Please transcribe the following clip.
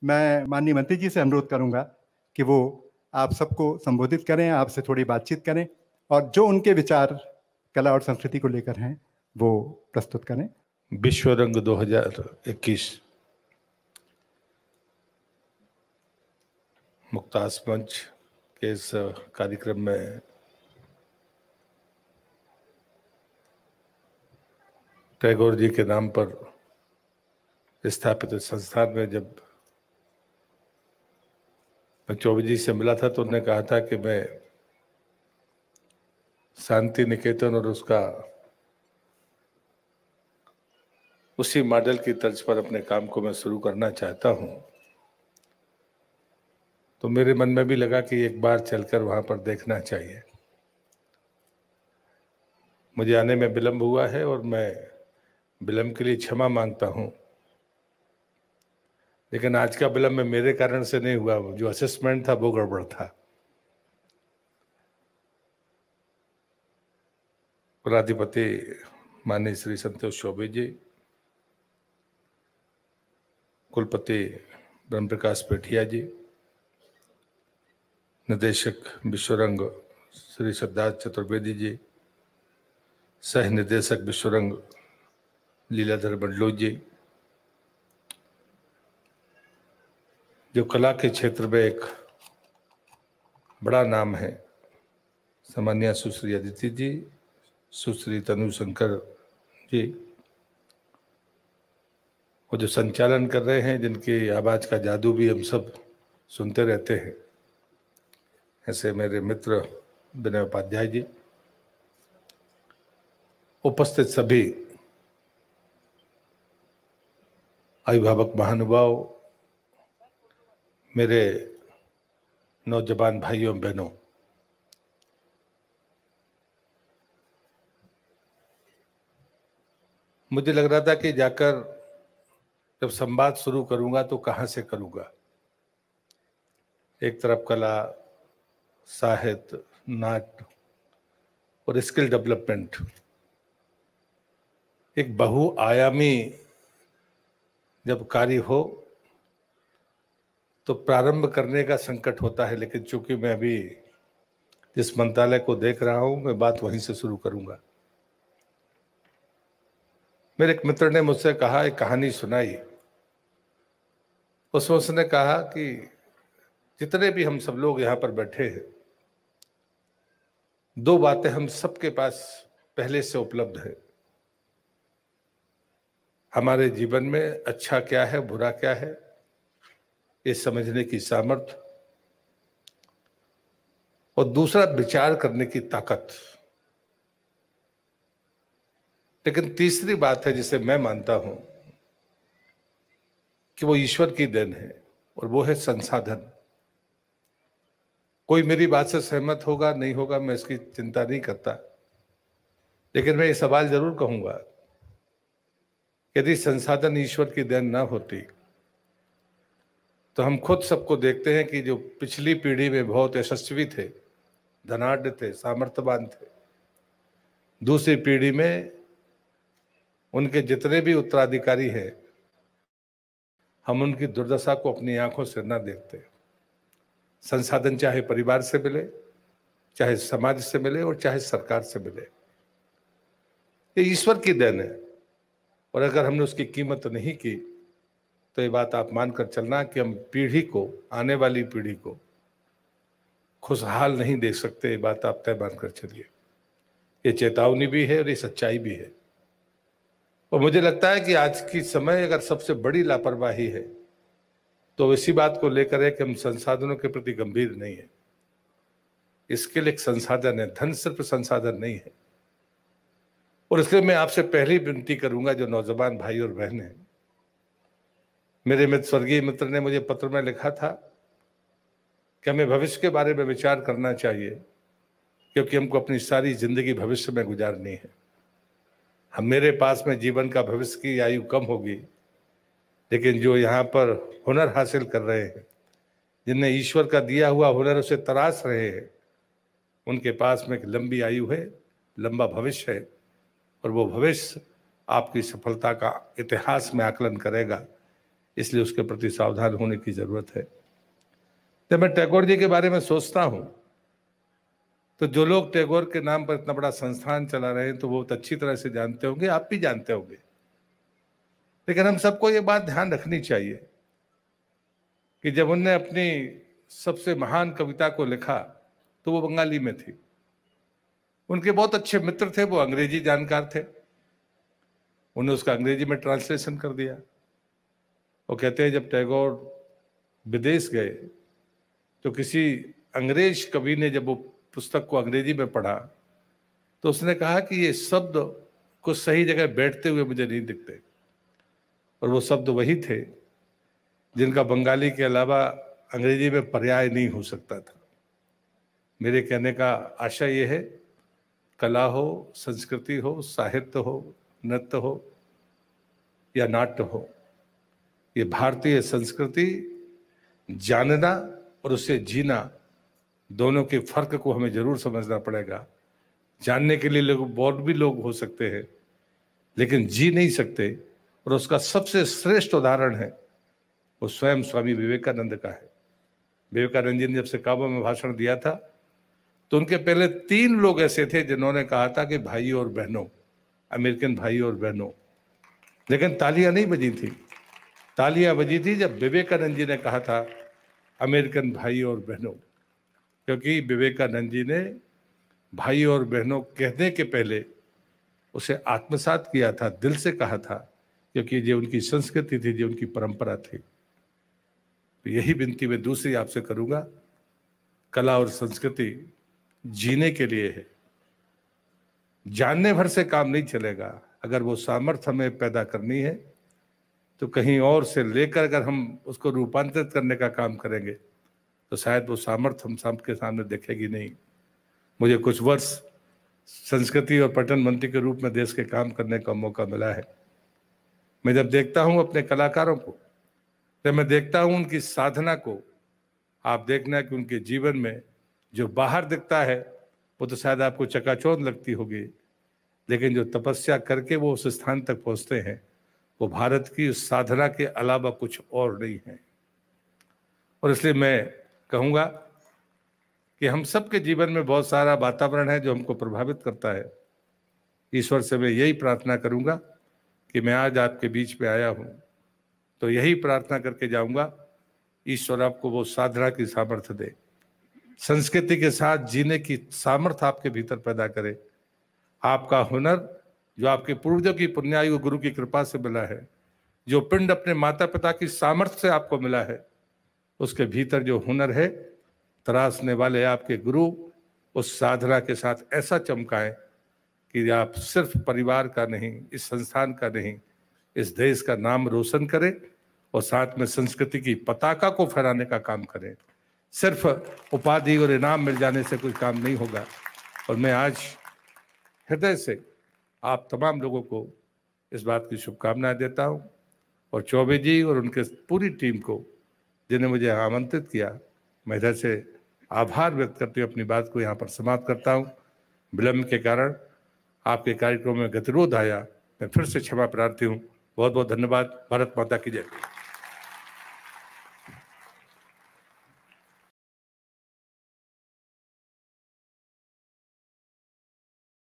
मैं माननीय मंत्री जी से अनुरोध करूंगा कि वो आप सबको संबोधित करें, आपसे थोड़ी बातचीत करें और जो उनके विचार कला और संस्कृति को लेकर हैं वो प्रस्तुत करें। विश्व रंग 2021 मुक्तास मंच के इस कार्यक्रम में टैगोर जी के नाम पर स्थापित संस्थान में जब मैं चौबे जी से मिला था तो उन्होंने कहा था कि मैं शांति निकेतन और उसका उसी मॉडल की तर्ज पर अपने काम को मैं शुरू करना चाहता हूं। तो मेरे मन में भी लगा कि एक बार चलकर वहां पर देखना चाहिए। मुझे आने में विलंब हुआ है और मैं विलंब के लिए क्षमा मांगता हूं, लेकिन आज का विलंब मेरे कारण से नहीं हुआ, जो असेसमेंट था वो गड़बड़ था। कुलाधिपति माननीय श्री संतोष चौबे जी, कुलपति ब्रह्म प्रकाश पेठिया जी, निदेशक विश्वरंग श्री सिद्धार्थ चतुर्वेदी जी, सह निदेशक विश्वरंग लीलाधर बंडलोई जी, जो कला के क्षेत्र में एक बड़ा नाम है, सामान्य सुश्री अदिति जी, सुश्री तनु शंकर जी, वो जो संचालन कर रहे हैं, जिनकी आवाज का जादू भी हम सब सुनते रहते हैं, ऐसे मेरे मित्र विनय उपाध्याय जी, उपस्थित सभी अभिभावक महानुभाव, मेरे नौजवान भाइयों बहनों, मुझे लग रहा था कि जाकर जब संवाद शुरू करूंगा तो कहां से करूंगा। एक तरफ कला, साहित्य, नाट्य और स्किल डेवलपमेंट, एक बहुआयामी जब कार्य हो तो प्रारंभ करने का संकट होता है, लेकिन चूंकि मैं अभी जिस मंत्रालय को देख रहा हूं, मैं बात वहीं से शुरू करूंगा। मेरे एक मित्र ने मुझसे कहा, एक कहानी सुनाई। उसमें उसने कहा कि जितने भी हम सब लोग यहां पर बैठे हैं, दो बातें हम सबके पास पहले से उपलब्ध है। हमारे जीवन में अच्छा क्या है, बुरा क्या है, ये समझने की सामर्थ्य, और दूसरा विचार करने की ताकत। लेकिन तीसरी बात है जिसे मैं मानता हूं कि वो ईश्वर की देन है, और वो है संसाधन। कोई मेरी बात से सहमत होगा नहीं होगा, मैं इसकी चिंता नहीं करता, लेकिन मैं ये सवाल जरूर कहूंगा, यदि संसाधन ईश्वर की देन ना होती तो हम खुद सबको देखते हैं कि जो पिछली पीढ़ी में बहुत यशस्वी थे, धनाढ्य थे, सामर्थ्यवान थे, दूसरी पीढ़ी में उनके जितने भी उत्तराधिकारी हैं, हम उनकी दुर्दशा को अपनी आंखों से ना देखते। संसाधन चाहे परिवार से मिले, चाहे समाज से मिले और चाहे सरकार से मिले, ये ईश्वर की देन है। और अगर हमने उसकी कीमत नहीं की तो ये बात आप मानकर चलना कि हम पीढ़ी को, आने वाली पीढ़ी को खुशहाल नहीं देख सकते। ये बात आप तय मानकर चलिए। ये चेतावनी भी है और ये सच्चाई भी है। और मुझे लगता है कि आज की समय अगर सबसे बड़ी लापरवाही है तो इसी बात को लेकर है कि हम संसाधनों के प्रति गंभीर नहीं है। इसके लिए एक संसाधन है, धन सिर्फ संसाधन नहीं है। और इसलिए मैं आपसे पहली विनती करूंगा, जो नौजवान भाई और बहन हैं, मेरे मित्र स्वर्गीय मित्र ने मुझे पत्र में लिखा था कि हमें भविष्य के बारे में विचार करना चाहिए, क्योंकि हमको अपनी सारी जिंदगी भविष्य में गुजारनी है। हम, मेरे पास में जीवन का भविष्य की आयु कम होगी, लेकिन जो यहाँ पर हुनर हासिल कर रहे हैं, जिन्हें ईश्वर का दिया हुआ हुनर उसे तराश रहे हैं, उनके पास में एक लंबी आयु है, लंबा भविष्य है। और वो भविष्य आपकी सफलता का इतिहास में आकलन करेगा इसलिए उसके प्रति सावधान होने की जरूरत है। जब मैं टैगोर जी के बारे में सोचता हूं तो जो लोग टैगोर के नाम पर इतना बड़ा संस्थान चला रहे हैं तो वो बहुत अच्छी तरह से जानते होंगे, आप भी जानते होंगे। लेकिन हम सबको ये बात ध्यान रखनी चाहिए कि जब उनने अपनी सबसे महान कविता को लिखा तो वो बंगाली में थी। उनके बहुत अच्छे मित्र थे, वो अंग्रेजी जानकार थे, उन्होंने उसका अंग्रेजी में ट्रांसलेशन कर दिया। वो कहते हैं जब टैगोर विदेश गए तो किसी अंग्रेज कवि ने जब वो पुस्तक को अंग्रेजी में पढ़ा तो उसने कहा कि ये शब्द कुछ सही जगह बैठते हुए मुझे नहीं दिखते, और वो शब्द वही थे जिनका बंगाली के अलावा अंग्रेजी में पर्याय नहीं हो सकता था। मेरे कहने का आशय ये है, कला हो, संस्कृति हो, साहित्य हो, नृत्य हो या नाट्य हो, ये भारतीय संस्कृति जानना और उसे जीना, दोनों के फर्क को हमें जरूर समझना पड़ेगा। जानने के लिए लोग बहुत भी लोग हो सकते हैं लेकिन जी नहीं सकते, और उसका सबसे श्रेष्ठ उदाहरण है वो स्वयं स्वामी विवेकानंद का है। विवेकानंद जी ने जब शिकागो में भाषण दिया था तो उनके पहले 3 लोग ऐसे थे जिन्होंने कहा था कि भाइयों और बहनों, अमेरिकन भाइयों और बहनों, लेकिन तालियां नहीं बजी थी। तालियां बजी थी जब विवेकानंद जी ने कहा था अमेरिकन भाइयों और बहनों, क्योंकि विवेकानंद जी ने भाइयों और बहनों कहने के पहले उसे आत्मसात किया था, दिल से कहा था, क्योंकि ये उनकी संस्कृति थी, जो उनकी परंपरा थी। तो यही विनती मैं दूसरी आपसे करूंगा, कला और संस्कृति जीने के लिए है, जानने भर से काम नहीं चलेगा। अगर वो सामर्थ्य हमें पैदा करनी है तो कहीं और से लेकर अगर हम उसको रूपांतरित करने का काम करेंगे तो शायद वो सामर्थ्य हम सबके सामने दिखेगी नहीं। मुझे कुछ वर्ष संस्कृति और पर्यटन मंत्री के रूप में देश के काम करने का मौका मिला है। मैं जब देखता हूँ अपने कलाकारों को, जब मैं देखता हूँ उनकी साधना को, आप देखना कि उनके जीवन में जो बाहर दिखता है वो तो शायद आपको चकाचौंध लगती होगी, लेकिन जो तपस्या करके वो उस स्थान तक पहुंचते हैं वो भारत की उस साधना के अलावा कुछ और नहीं है। और इसलिए मैं कहूँगा कि हम सबके जीवन में बहुत सारा वातावरण है जो हमको प्रभावित करता है। ईश्वर से मैं यही प्रार्थना करूँगा कि मैं आज आपके बीच में आया हूँ तो यही प्रार्थना करके जाऊँगा, ईश्वर आपको वो साधना की सामर्थ्य दे, संस्कृति के साथ जीने की सामर्थ्य आपके भीतर पैदा करे। आपका हुनर जो आपके पूर्वजों की पुण्यायु गुरु की कृपा से मिला है, जो पिंड अपने माता पिता की सामर्थ्य से आपको मिला है, उसके भीतर जो हुनर है, तराशने वाले आपके गुरु उस साधना के साथ ऐसा चमकाएं कि आप सिर्फ परिवार का नहीं, इस संस्थान का नहीं, इस देश का नाम रोशन करें और साथ में संस्कृति की पताका को फहराने का काम करें। सिर्फ उपाधि और इनाम मिल जाने से कोई काम नहीं होगा। और मैं आज हृदय से आप तमाम लोगों को इस बात की शुभकामनाएं देता हूं, और चौबे जी और उनके पूरी टीम को जिन्हें मुझे आमंत्रित किया, मैं इधर से आभार व्यक्त करते हुए अपनी बात को यहाँ पर समाप्त करता हूँ। विलंब के कारण आपके कार्यक्रम में गतिरोध आया, मैं फिर से क्षमा प्रार्थी हूँ। बहुत बहुत धन्यवाद। भारत माता की जय।